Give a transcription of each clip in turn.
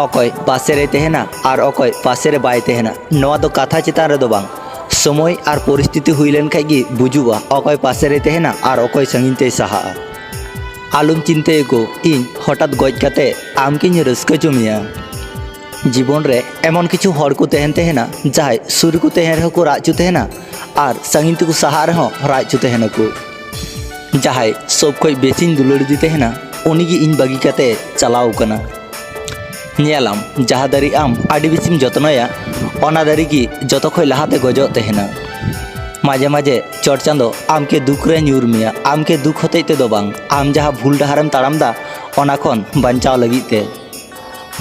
অকয় পাশেরে তেহেনা আর অকয় পাশেরে by তেহেনা Nawa দো কাথা চিতান রেদো বাং সময় আর পরিস্থিতি হুই লেন খাই গি বুঝুবা অকয় পাশেরে তেহেনা আর অকয় সাঙ্গিনতে সাহা আলুম চিন্তে গো ইন হঠাৎ গজ কাতে আমকিন রস্কা জমিয়া জীবন রে এমন কিছু হড় को तेहन तेहना जाय सुर को तेहन रह को राजू तेहना और संगीन को सहा रह राजू तेहना को जाय सब कोई बेसिन दुलड़ दी तेहना उन्हीं इन बागी काते चलाव कना नेलाम जहाँ दारी आम आडी बेसिम जतनया ओना दारी की जत खय लहाते गजो तेहना माजे माजे चट चांदो आम के दुख रे न्यूर मिया आम के दुख होते ते दो बांग आम जहाँ भूल डहारम ताड़ाम दा ओना खन बांचाव लगी ते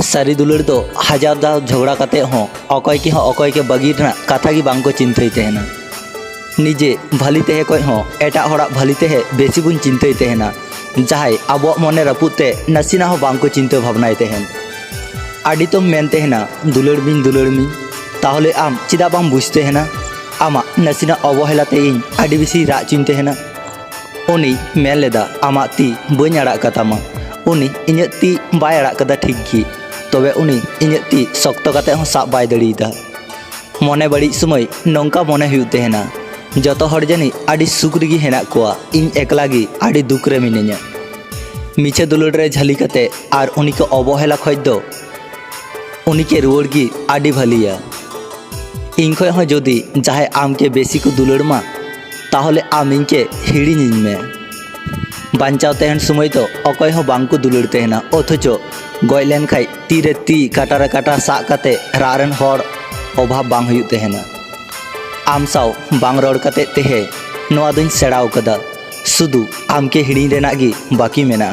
सारी दुलड़ दो हजार दा झगड़ा काते हों अकय की हों अकय के बगी रना कथा की बांग को चिंतई तेहना निजे भाली तेहे कोई हों एटा हड़ा भाली तेहे बेसी बुन चिंतई तेहना जहाय आबो मने रपुते नसीना हो बांग को चिंता भावनाय तेहन आडी तो मेन तेहना दुलड़ मी ताहले आम चिदा बांग बुझते हेना आमा नसीना अवहेलाते इन आडी बेसी राग चिंते हेना उनी मेन लेदा आमा ती बई आड़ा कतामा उनी इᱧ ती बाय आड़ा कदा ठीक गी तबे उनी इᱧ ती शक्त काते हो साब बाय दड़ीदा मने बड़ी समय नौका मने हुई तेहना जत हर जानी आडी सुख रिगी हेना कोआ इन एकला गी आडी दुख रे मिनेኛ मिछे दुलड़ रे झली काते आर उनी को अवहेला खज दो उनी के रुआड़ गी आडी भालिया इन खय हो जदि जाहे आम के बेसी को दुलड़ मा ताहले आम इनके हिड़िᱧ में बांचाव तेहन समय तो अकय हो बांग को दुलड़ तेहना अथच गय लेन खाय तीरे ती काटारे काटा सा काते रारेन हर अभाव बांग हुई तेहना आम साव बांग रड़ काते तेहे नोआ दुñ सेड़ाव कदा शुधु आम के हिड़िñ रेना गी बाकी मेना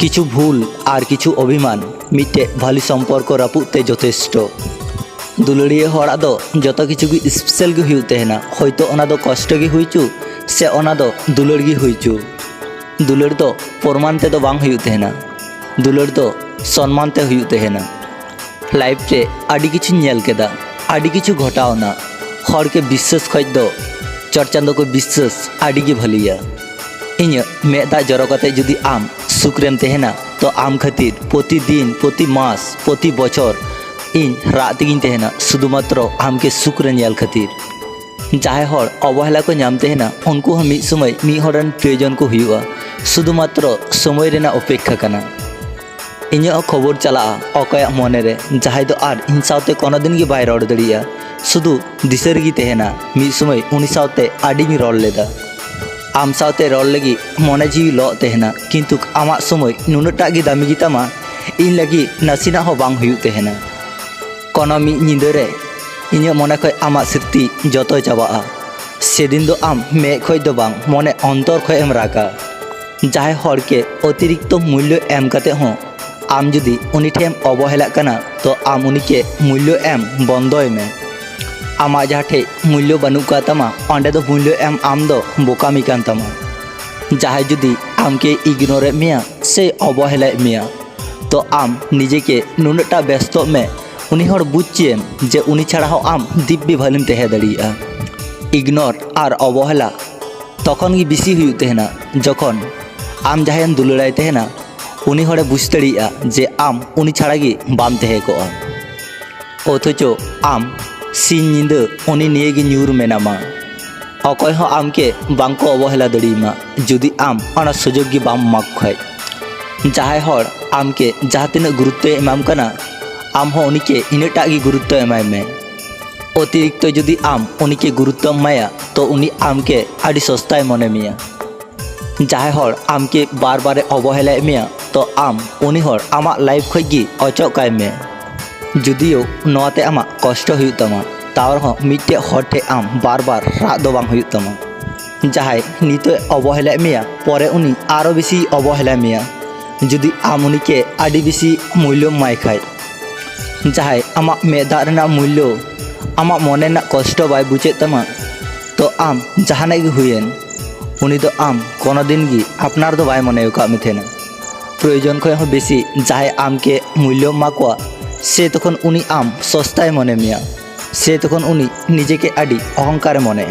किछु भूल और किछु अभिमान मिट्टे भाली सम्पर्क रापुते यथेष्ट दुलड़िया हड़ा दो जत किछु गी स्पेशल गी हुई तेहना होयतो ओना दो कष्ट गी हुईचु से ओना दो दुलड़ गी हुईचु दुलड़ तो प्रमाण ते दो बांग हुई तेहना दुलड़ तो सम्मान ते हुई तेहना लाइफ रे आडी किछु नेल केदा आडी किछु घटावना हर के विश्वास खज दो चर्चांदो को विश्वास आडी गी भलिया इन मेदा जरो काते जुदी आम सुख रेम तेहना तो आम खातिर प्रतिदिन प्रति मास प्रति बछर इन रात गिन तेहना शुधुमात्र आम के सुख रे नेल खातिर जहाय हर अवहेला को नाम तेहना उनको हम मिद समय मिद हरन प्रयोजन को हुआ शुधुमात्र समय रेना अपेक्षा कना इन खबर चला अकय मने रे जहाय दो आर इन सावते कोनो दिन गी बाय रड़ दड़िया शुधु दिशा रगी तेहना मिद समय उनी सावते आडी मी रड़ लेदा आम सावते रड़ लगी मने जीवी ल तेहना किंतु आमा समय नुनटा गी दामी गी तामा इन लगी नसीना हो बांग हुई तेहना कोनो मिद निंदा रे इन मने खय आमा स्मृति जतो चाबा सेदिन दो आम मे खय दो बांग मने अंतर खय एम रागा जहाय हर के अतिरिक्त मूल्य एम काते हो आम जुदी उनी ठेम अवहेला कना तो आम उनी के मूल्य एम बंदोय में आमा जहाँ ठे मूल्य बनू का तमा अंडे दो मूल्य एम आम दो बोकामी कान तमा जहाय जुदी आम के इग्नोर मिया से अवहेला मिया तो आम निजे के नुनटा व्यस्त में उनी हर बुझेम जे उनी छाड़ा हो आम दिव्य भालिम तेहे दड़िया इग्नोर और अवहेला तखन गी बेसी हुई तेहना जखन आम जहां दुलड़ाई तेहना उनी हड़े बुझ दड़िया जे आम उनी छाड़ा गी बाम तेहे कोआ अथच आम सिन निंदा उनी निये गी न्यूर मेनामा अकय हो आम के बांको अवहेला दड़ीमा जुदी आम अना सुजोग गी बाम माग खय जहाय हर आम के जहाँ तिना गुरुत्व एमाम कना आम हो उनी के इनटा गी गुरुत्व एमाय में अतिरिक्त जुदी आम उनी के गुरुत्व एमाया तो उनी आम के आडी सस्ताय मने मिया जहाय हर आम के बार बार अवहेला मिया तो आम उनी हर आमा लाइफ खय गी अचकाय में जुदियो नोते आमा कष्ट हुई तमा तावर हो मिट्टे हर ठे आम बार बार राग दो बांग हुई तमा जहाय नितो अवहेला मिया परे उनी आरो बेसी अवहेला मिया जुदी आम उनी के आडी बेसी मूल्य माय खाय जहाय आमा मेदा रेना मूल्य आमा मने ना कष्ट बाय बुझे तमा तो आम जहाना गी हुयेन उनी तो आम कोनो दिन गी आपनार दो बाय मने का मिथेना प्रयोजन खय हो बेसी जहाय आम के मूल्य माकोआ से तखन उनी आम सस्ताय मने मिया से तखन उनी निजे के आडी अहंकार मने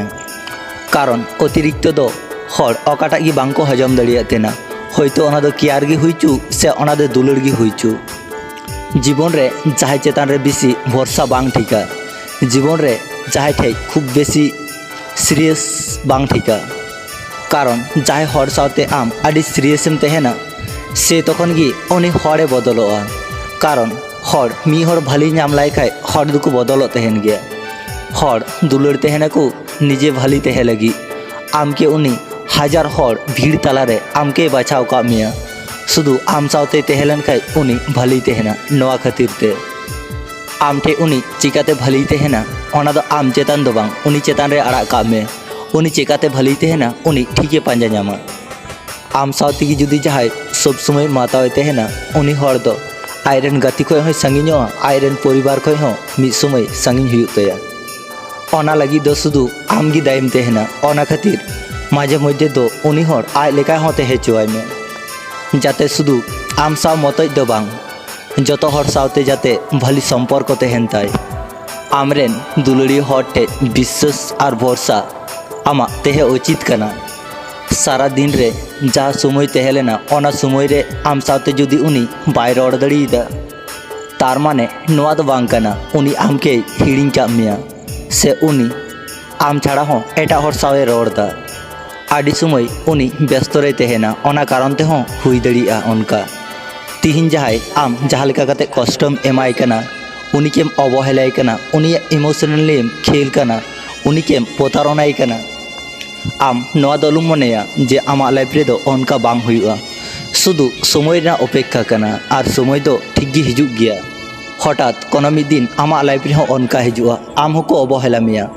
कारण अतिरिक्त दो हर अकाटा गी बांको हजम दड़िया तेना होयतो ओना दो केयार गी हुईचु से ओना दो दुलड़ गी हुईचु जीवन रे जहाँ चेतान रे बेसी भरसा बांग ठीका जीवन रे जहाँ ठे खूब बेसी सीरियस बांग ठीका कारण जहाँ हर साथे आम आदि सीरियसम तहेना से तखन गी उनी हरे बदलोआ कारण हर मी हर भाली नाम लाई खाय हर दुको बदलो तहन गया हर दुलर तहना को निजे भाली तहे लगी आमके उनी हजार हर भीड़ तलारे आमके बचाव का मिया शुधु आम साथे तहेलन खाय उनी भाली तहना नवा खातिर ते आम ठे उनी चिकाते भाली तहना ओना दो आम चेतान दो बांग उनी चेतान रे आड़ा का में उनी चिकाते भाली तहना उनी ठीके पांजा नामा आम साथे की जुदी जहाय सब समय मातावे तहना उनी हर दो आयरन गति खय हो संगिñoa आयरन परिवार खय हो मि समय संगिñ हुयुग तया ओना लगी दो शुधु आम गी दायम तहना ओना खातिर माजे मध्य दो उनी हर आय लेका हो तहे चुवाय में जाते शुधु आम साव मतज दो बांग जतो हर सावते जाते भाली सम्पर्क तहेन ताय आमरेन दुलड़ी हर ठे विश्वास और भरसा आमा तहे उचित कना सारा दिन रे जा समय तहेलेना ओना समय रे आम सावते जुदी उनी बाय रड़ दड़ीदा तार माने नोआ दो बांग कना उनी आमके हिड़िंग का मिया से उनी आम छाड़ा हो एटा हर सावे रड़दा आदि समय उनी व्यस्त रे तहेना ओना कारण ते हो हुई दड़ीआ उनका तिहिन जहाय आम जहाँ लेका कते कष्टम एमाय कना उनी केम अवहेलाय कना उनी इमोशनली खेल कना उनी केम पोतारनाय कना आम नोआ दो अलुम मनेया जे आमा लाइफ रे दो ओनका बांग हुयुआ शुधु समय रे अपेक्षा कना आर समय दो ठीक गी हिजुग गया हठात कोनो मिद दिन आमा लाइफ रे ओनका हिजुआ आम हको अवहेला मिया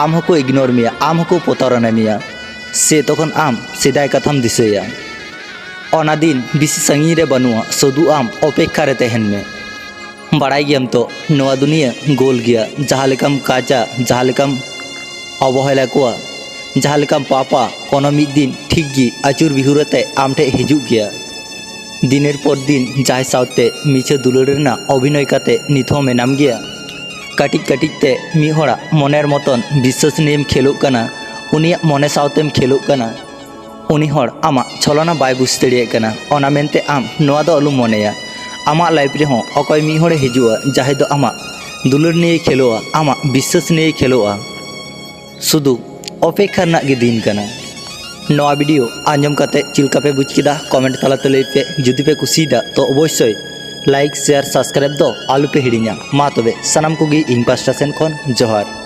आम हको इग्नोर मिया आम हको पोतारना मिया से तखन आम सेदाय कथाम दिसया ओना दिन बिसी संगी रे बनुआ शुधु आम अपेक्षा रे तहन में बड़ाई गयम तो नोआ दुनिया गोल गया जहाँ लेकाम काचा जहाँ लेकाम अवहेला कोआ जहाँ लेकाम पापा कोनो मिद दिन ठीक गी आचुर बिहुरते आम ठे हिजुग गया दिनेर पर दिन जहाँ सावते मिछे दुलड़ रेना अभिनय काते नित हो मेनाम गया काटिज काटिज ते मी हड़ा मनेर मतन विश्वास नियम खेलोग कना उनिया मने सावतेम खेलोग कना उनी हड़ आमा छलना बाय बुझ दड़िये कना ओना मेनते आम नोआ दो अलुम मनेया आमा लाइफ रे हो अकय मी हड़े हिजुआ जहाय दो आमा दुलड़ निये खेलोआ आमा विश्वास निये खेलोआ शुधु अपेक्षा रना गे दिन कना नोआ वीडियो आंजम काते चिलका पे बुझ किदा कमेंट तालाते लई पे जुदी पे कुसिदा तो अवश्य लाइक शेयर सब्सक्राइब दो आलू पे हिड़िña मा तबे सनाम कोगी इन पास्टा सेन खन जोहार।